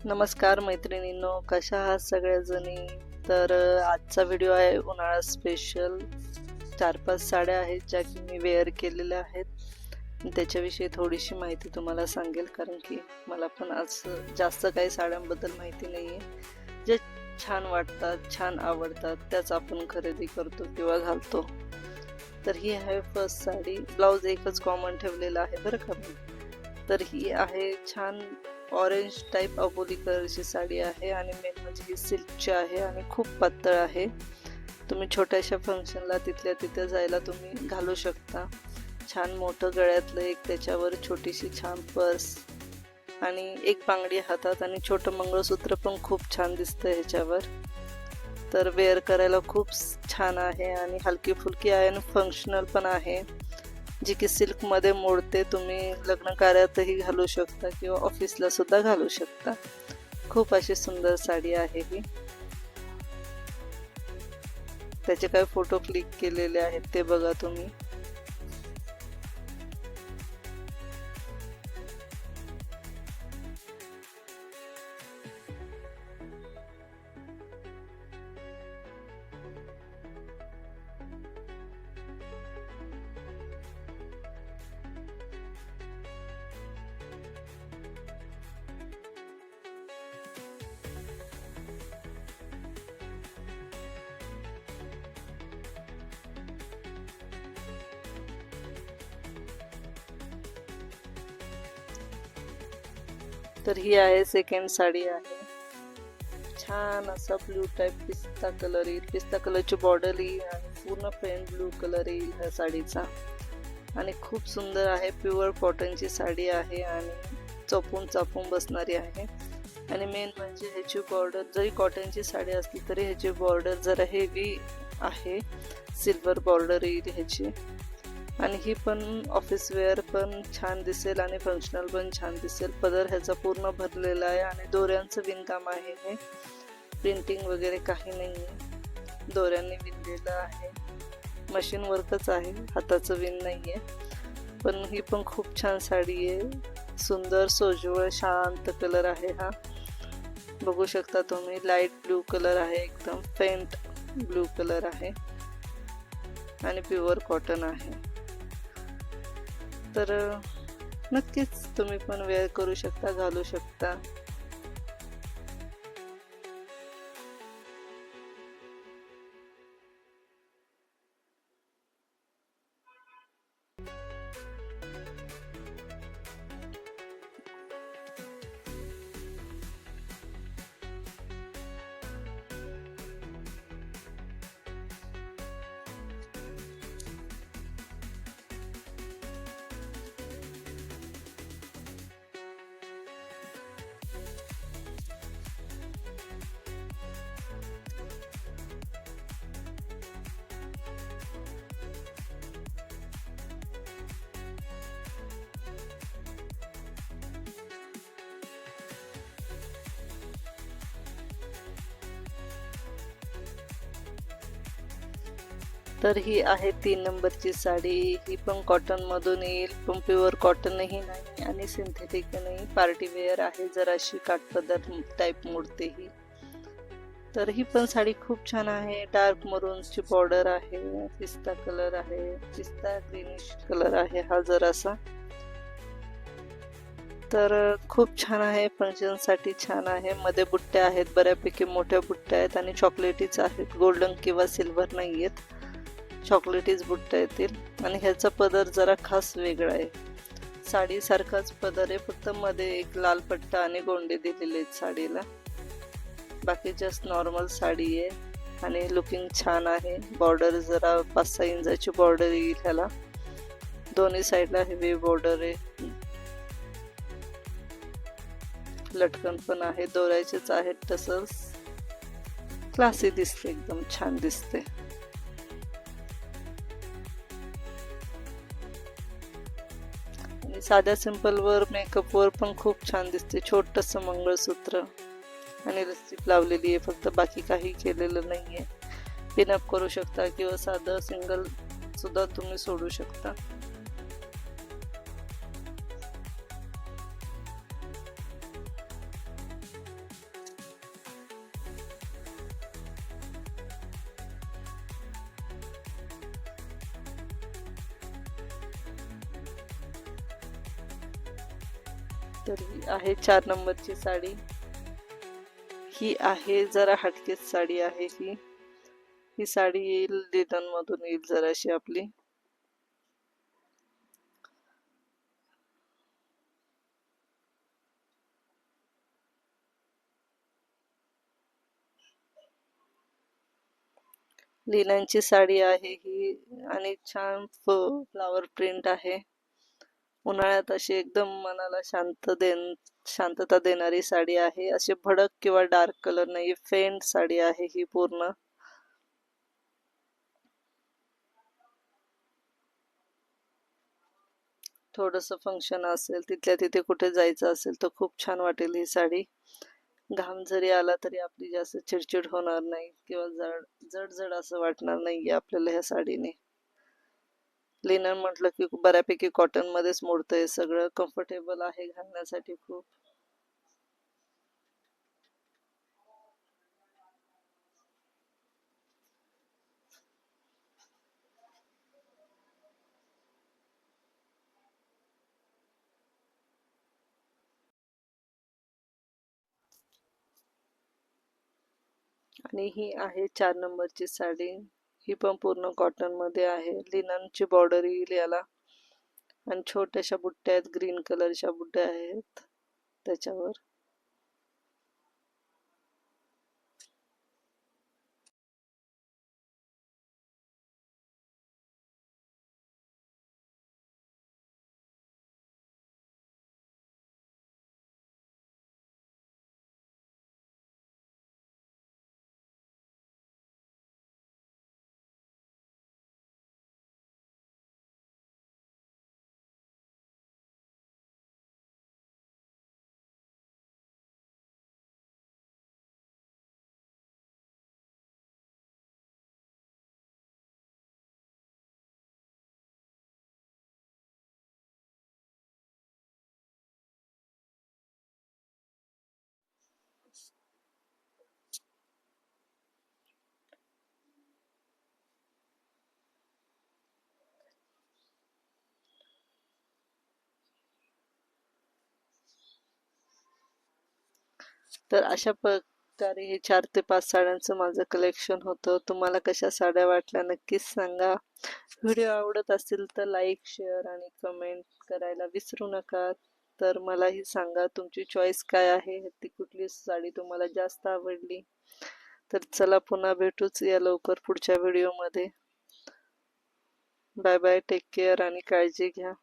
नमस्कार मैत्रिणींनो, कशा आहात सगळ्याजणी? तर आजचा व्हिडिओ आहे उन्हाळा स्पेशल. 4-5 साड्या आहेत ज्या की मी वेअर केलेल्या आहेत. त्याच्याविषयी थोडीशी माहिती तुम्हाला सांगेल, कारण की मला पण आज जास्त काही साड्यांबद्दल माहिती नाही आहे. जे छान वाटतात, छान आवडतात त्याच आपण खरेदी करतो किंवा घालतो. तर ही आहे फर्स्ट साडी. ब्लाऊज एकच कॉमन ठेवलेला आहे बरं का मी. तर ही आहे छान ऑरेंज टाईप अबोली कलरची साडी आहे आणि मेन म्हणजे ही सिल्कची आहे आणि खूप पातळ आहे. तुम्ही छोट्याशा फंक्शनला तिथल्या तिथे जायला तुम्ही घालू शकता. छान मोठं गळ्यातलं एक, त्याच्यावर छोटीशी छान पर्स आणि एक बांगडी हातात आणि छोटं मंगळसूत्र पण खूप छान दिसतं ह्याच्यावर. तर वेअर करायला खूप छान आहे आणि हलकी फुलकी आहे आणि फंक्शनल पण आहे, जी की सिल्कमध्ये मोडते. तुम्ही लग्न कार्यातही घालू शकता किंवा ऑफिसला सुद्धा घालू शकता. खूप अशी सुंदर साडी आहे ही. त्याचे काही फोटो क्लिक केलेले आहेत ते बघा तुम्ही. तर ही आहे सेकंड साडी आहे. छान असा ब्लू टाइप पिस्ता कलर येईल, पिस्ता कलरची बॉर्डर येईल आणि पूर्ण फ्रेंड ब्लू कलर येईल ह्या साडीचा. आणि खूप सुंदर आहे. प्युअर कॉटनची साडी आहे आणि चापून बसणारी आहे. आणि मेन म्हणजे ह्याची बॉर्डर, जरी कॉटनची साडी असली तरी ह्याची बॉर्डर जरा हेवी आहे. सिल्वर बॉर्डर येईल ह्याची. आणि ही पण ऑफिस वेअर पण छान दिसेल आणि फंक्शनल पण छान दिसेल. पदर ह्याचा पूर्ण भरलेला आहे आणि दोऱ्यांचं विणकाम आहे. हे प्रिंटिंग वगैरे काही नाही आहे, दोऱ्यांनी विणलेलं आहे. मशीन वर्कच आहे, हाताचं विण नाही आहे. पण ही पण खूप छान साडी आहे. सुंदर सोज्वळ शांत कलर आहे हा. बघू शकता तुम्ही. लाईट ब्लू कलर आहे, एकदम फेंट ब्लू कलर आहे आणि प्युअर कॉटन आहे. तर नक्कीच तुम्ही पण वेअर करू शकता, घालू शकता. तर ही आहे 3 नंबरची साडी. ही पण कॉटन मधून येईल, पण प्युअर कॉटनही नाही आणि सिंथेटिक नाही, पार्टी वेअर आहे. जराशी काठपदर टाईप मोडते ही. तर ही पण साडी खूप छान आहे. डार्क मरूनची बॉर्डर आहे, पिस्ता कलर आहे, पिस्ता ग्रीनिश कलर आहे हा जरासा. तर खूप छान आहे, फंक्शनसाठी छान आहे. मध्ये बुट्ट्या आहेत, बऱ्यापैकी मोठ्या बुट्ट्या आहेत आणि चॉकलेटीच आहेत, गोल्डन किंवा सिल्वर नाही आहेत. चॉकलेटीज बुट्ट्या येतील आणि ह्याचा पदर जरा खास वेगळा आहे. साडीसारखाच पदर आहे, फक्त मध्ये एक लाल पट्टा आणि गोंडे दिलेले आहेत साडीला. बाकी जस्ट नॉर्मल साडी आहे आणि लुकिंग छान आहे. बॉर्डर जरा 5-6 इंचाची बॉर्डर येईल ह्याला. दोन्ही साईडला हेवी बॉर्डर आहे. लटकन पण आहे, दोऱ्याचेच आहेत. तसंच क्लासी दिसते, एकदम छान दिसते. आणि साध्या सिंपल वर, मेकअप वर पण खूप छान दिसते. छोटंसं मंगळसूत्र आणि लिपस्टिक लावलेली आहे फक्त, बाकी काही केलेलं नाहीये. पिनअप करू शकता किंवा साधं सिंगल सुद्धा तुम्ही सोडू शकता. तर ही आहे 4 नंबरची साडी. ही आहे जरा हटकेच साडी आहे ही. ही साडी येईल लिनन मधून येईल जराशी आपली. लिननची साडी आहे ही आणि छान फ्लावर प्रिंट आहे. उन्हाळ्यात अशी एकदम मनाला शांतता देणारी साडी आहे. अशी भडक किंवा डार्क कलर नाही, फेंट साडी आहे ही पूर्ण. थोडस फंक्शन असेल, तिथल्या तिथे कुठे जायचं असेल तर खूप छान वाटेल ही साडी. घाम जरी आला तरी आपली जास्त चिडचिड होणार नाही किंवा जड जड जड असं वाटणार नाहीये आपल्याला ह्या साडीने. लिनन म्हटलं की बऱ्यापैकी कॉटन मध्येच मोडतंय सगळं. कम्फर्टेबल आहे घालण्यासाठी खूप. आणि ही आहे 4 नंबरची साडी. ही पण पूर्ण कॉटन मध्ये आहे. लिननची बॉर्डर येईल याला आणि छोट्याशा बुट्ट्या आहेत, ग्रीन कलरच्या बुट्ट्या आहेत त्याच्यावर. तर अशा प्रकारे हे 4 ते 5 साड्यांचं माझं कलेक्शन होतं. तुम्हाला कशा साड्या वाटल्या नक्कीच सांगा. व्हिडिओ आवडत असेल तर लाईक, शेअर आणि कमेंट करायला विसरू नका. तर मलाही सांगा तुमची चॉईस काय आहे, ती कुठली साडी तुम्हाला जास्त आवडली. तर चला पुन्हा भेटूच या लवकर पुढच्या व्हिडिओमध्ये. बाय बाय, टेक केअर आणि काळजी घ्या.